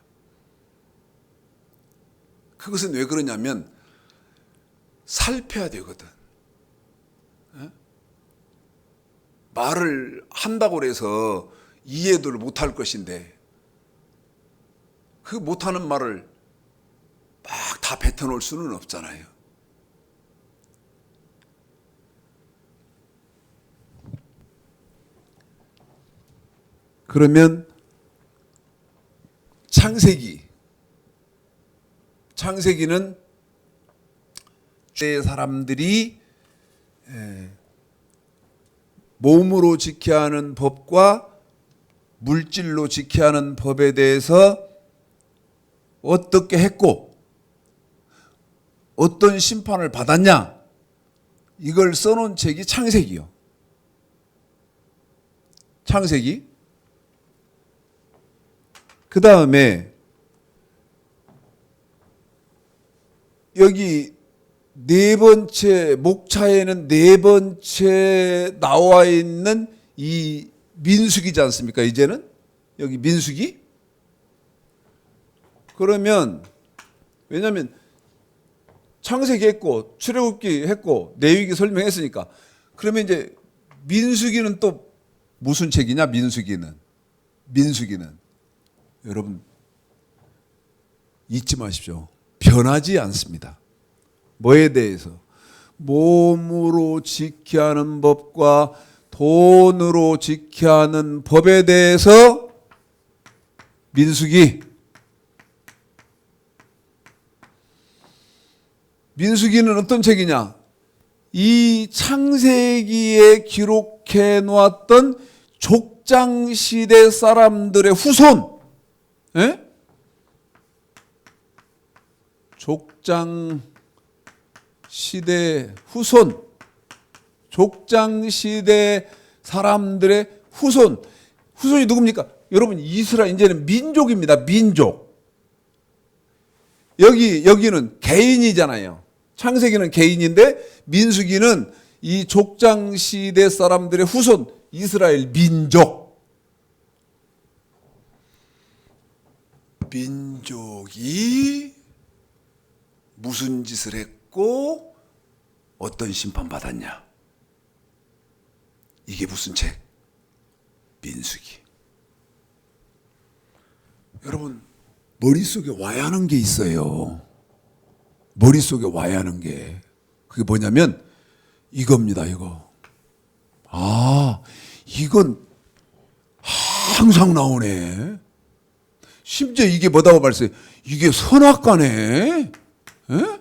그것은 왜 그러냐면 살펴야 되거든. 말을 한다고 해서 이해도를 못할 것인데, 그 못하는 말을 막 다 뱉어놓을 수는 없잖아요. 그러면 창세기는 제 사람들이 몸으로 지켜야 하는 법과 물질로 지켜야 하는 법에 대해서 어떻게 했고 어떤 심판을 받았냐, 이걸 써놓은 책이 창세기요. 창세기. 그 다음에 여기 네 번째 목차에는 네 번째 나와 있는 이 민수기지 않습니까? 이제는 여기 민수기. 그러면 왜냐하면 창세기 했고 출애굽기 했고 레위기 설명했으니까, 그러면 이제 민수기는 또 무슨 책이냐? 민수기는 여러분 잊지 마십시오. 변하지 않습니다. 뭐에 대해서? 몸으로 지켜야 하는 법과 돈으로 지켜야 하는 법에 대해서 민수기는 어떤 책이냐? 이 창세기에 기록해 놓았던 족장시대 사람들의 후손, 족장시대 후손, 족장시대 사람들의 후손이 누굽니까? 여러분, 이스라엘 이제는 민족입니다. 민족. 여기는 개인이잖아요. 창세기는 개인인데 민수기는 이 족장 시대 사람들의 후손 이스라엘 민족. 민족이 무슨 짓을 했고 어떤 심판 받았냐? 이게 무슨 책? 민수기. 여러분 머릿속에 와야 하는 게 있어요. 머릿속에 와야 하는 게 그게 뭐냐면 이겁니다. 이거. 아, 이건 항상 나오네. 심지어 이게 뭐다고 말했어요? 이게 선악과네. 에?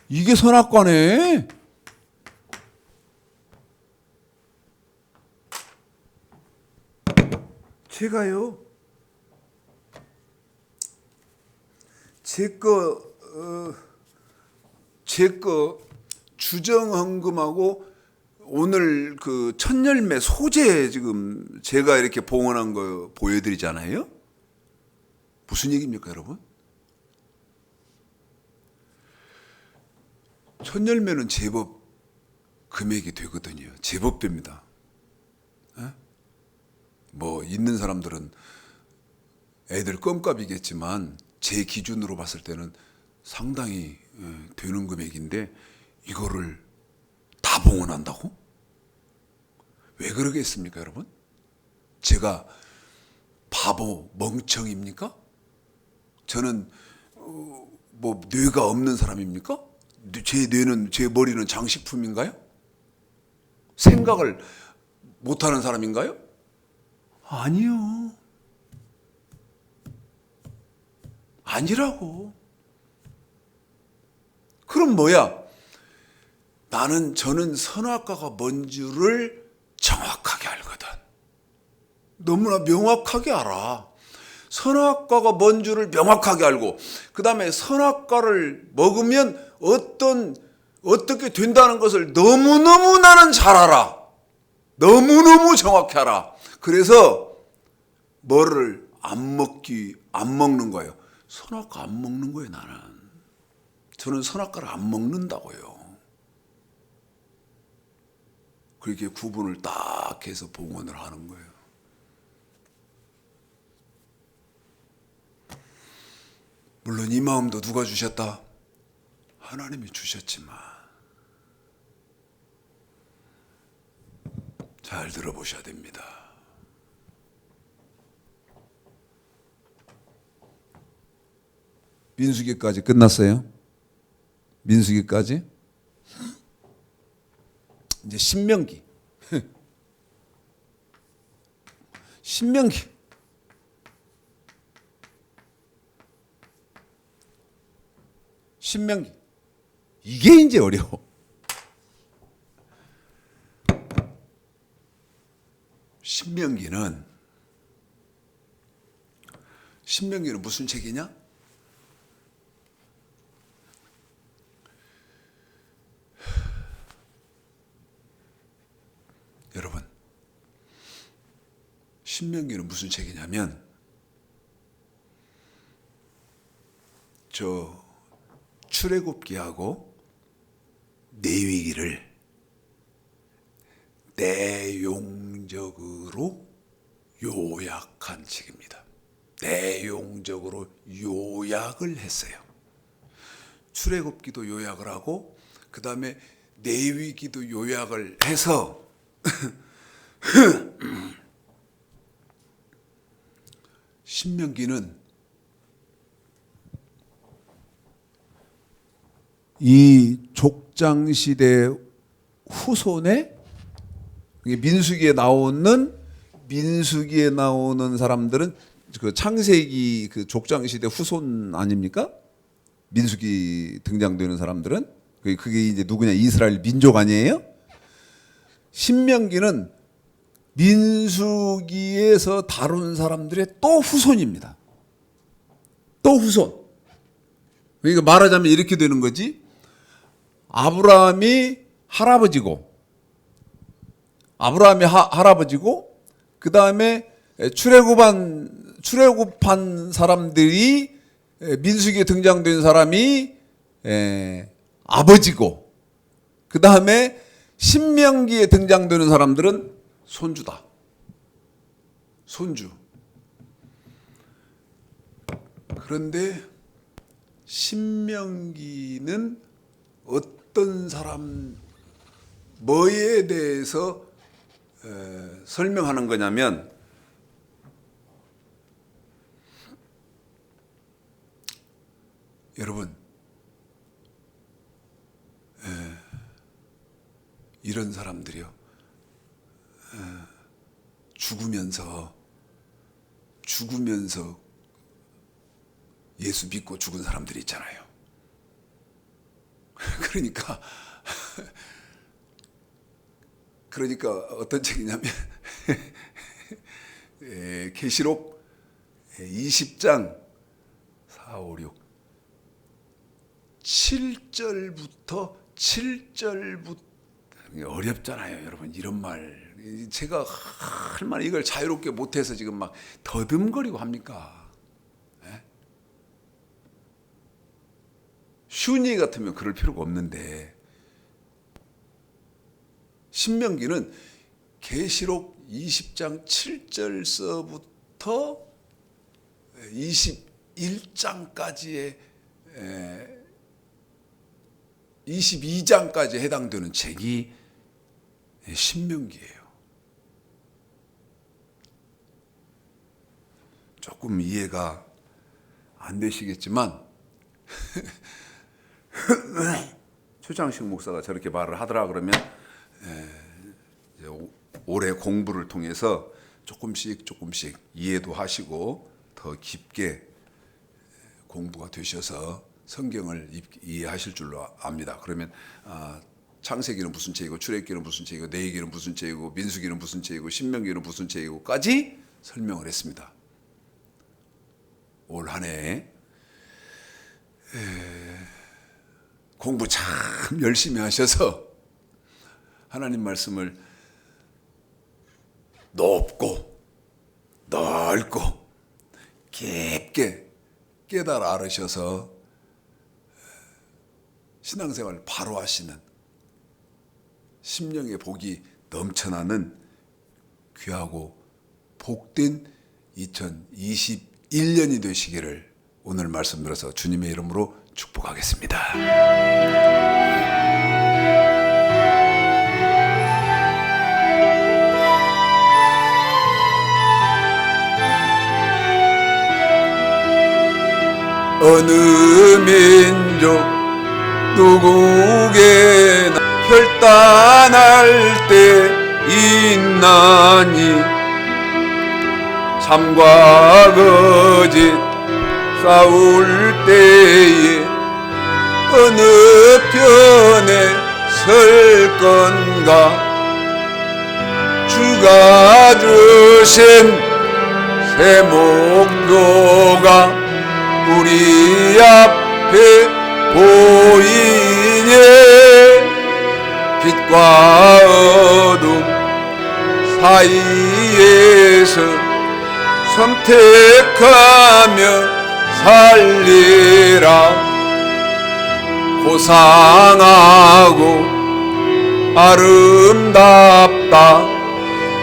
이게 선악과네. 제가요. 제 거 주정헌금하고 오늘 그 천열매 소재 지금 제가 이렇게 봉헌한 거 보여드리잖아요. 무슨 얘기입니까, 여러분? 천열매는 제법 금액이 되거든요. 제법 됩니다. 에? 뭐 있는 사람들은 애들 껌값이겠지만 제 기준으로 봤을 때는 상당히 되는 금액인데 이거를 다 봉헌한다고? 왜 그러겠습니까, 여러분? 제가 바보, 멍청입니까? 저는 뭐 뇌가 없는 사람입니까? 제 뇌는, 제 머리는 장식품인가요? 생각을 못하는 사람인가요? 아니요. 아니라고. 그럼 뭐야? 저는 선악과가 뭔 줄을 정확하게 알거든. 너무나 명확하게 알아. 선악과가 뭔 줄을 명확하게 알고, 그 다음에 선악과를 먹으면 어떻게 된다는 것을 너무너무 나는 잘 알아. 너무너무 정확히 알아. 그래서 뭐를 안 먹는 거예요. 선악과 안 먹는 거예요, 나는. 저는 선악과를 안 먹는다고요. 그렇게 구분을 딱 해서 봉헌을 하는 거예요. 물론 이 마음도 누가 주셨다? 하나님이 주셨지만 잘 들어보셔야 됩니다. 민수기까지 끝났어요. 민수기까지. 이제 신명기. 신명기. 신명기. 이게 이제 어려워. 신명기는 무슨 책이냐? 여러분, 신명기는 무슨 책이냐면 저 출애굽기하고 레위기를 내용적으로 요약한 책입니다. 내용적으로 요약을 했어요. 출애굽기도 요약을 하고 그 다음에 레위기도 요약을 해서 신명기는 이 족장시대 후손의 민수기에 나오는 사람들은 그 창세기 그 족장시대 후손 아닙니까? 민수기 등장되는 사람들은 그게 이제 누구냐? 이스라엘 민족 아니에요? 신명기는 민수기에서 다룬 사람들의 또 후손입니다. 또 후손. 그러니까 말하자면 이렇게 되는 거지. 아브라함이 할아버지고 그 다음에 출애굽한 사람들이 민수기에 등장된 사람이 아버지고, 그 다음에 신명기에 등장되는 사람들은 손주다. 손주. 그런데 신명기는 어떤 사람, 뭐에 대해서 설명하는 거냐면, 여러분, 이런 사람들이요, 죽으면서 예수 믿고 죽은 사람들이 있잖아요. 그러니까 어떤 책이냐면 계시록 20장 4, 5, 6 7절부터 어렵잖아요, 여러분. 이런 말 제가 얼마나 이걸 자유롭게 못해서 지금 막 더듬거리고 합니까? 쉬운 얘기 같으면 그럴 필요가 없는데, 신명기는 계시록 20장 7절서부터 21장까지의 22장까지 해당되는 책이 신명기예요. 조금 이해가 안 되시겠지만 최장식 목사가 저렇게 말을 하더라 그러면 이제 올해 공부를 통해서 조금씩 이해도 하시고 더 깊게 공부가 되셔서 성경을 이해하실 줄로 압니다. 그러면 창세기는 무슨 책이고, 출애굽기는 무슨 책이고, 레위기는 무슨 책이고, 민수기는 무슨 책이고, 신명기는 무슨 책이고까지 설명을 했습니다. 올 한 해 공부 참 열심히 하셔서 하나님 말씀을 높고 넓고 깊게 깨달아 알으셔서 신앙생활 바로 하시는, 심령의 복이 넘쳐나는 귀하고 복된 2021년이 되시기를 오늘 말씀 들어서 주님의 이름으로 축복하겠습니다. 어느 민족 누구게나 혈단할 때 있나니, 참과 거짓 싸울 때에 어느 편에 설 건가. 주가 주신 새 목표가 우리 앞에 보이니, 빛과 어둠 사이에서 선택하며 살리라. 고상하고 아름답다.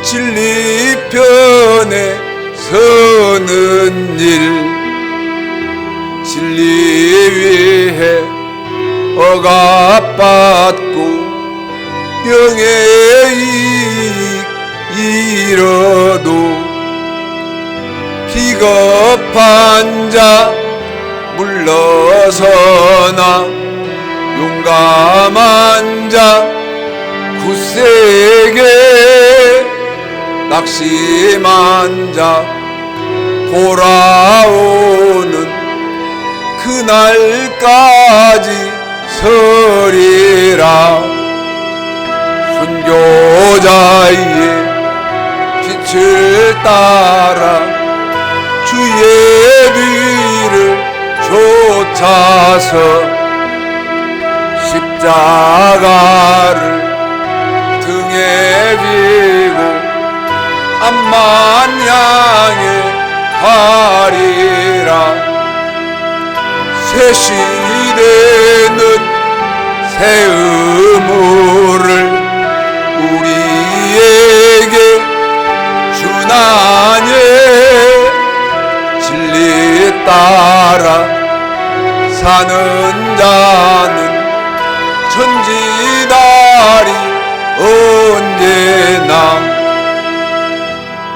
진리 편에 서는 일, 진리 위해 억압받고 명예 이익 잃어도 비겁한 자 물러서나 용감한 자 굳세게 낙심한 자 돌아오는 그날까지 서리라. 순교자의 빛을 따라 주의 뒤를 쫓아서 십자가를 등에 지고 앞만 향해 가리라. 시대는 새 의무를 우리에게 주나니 진리 따라 사는 자는 천지다리 언제나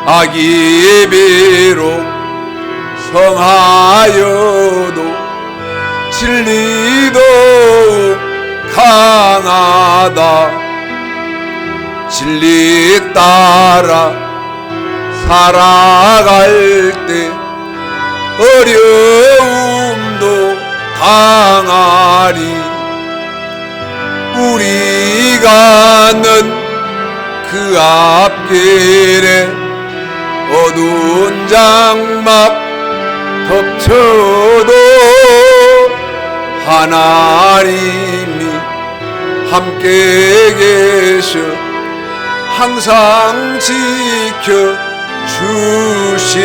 악이 비록 성하여도 진리도 강하다. 진리 따라 살아갈 때 어려움도 당하리. 우리 가는 그 앞길에 어두운 장막 덮쳐도 하나님이 함께 계셔 항상 지켜 주시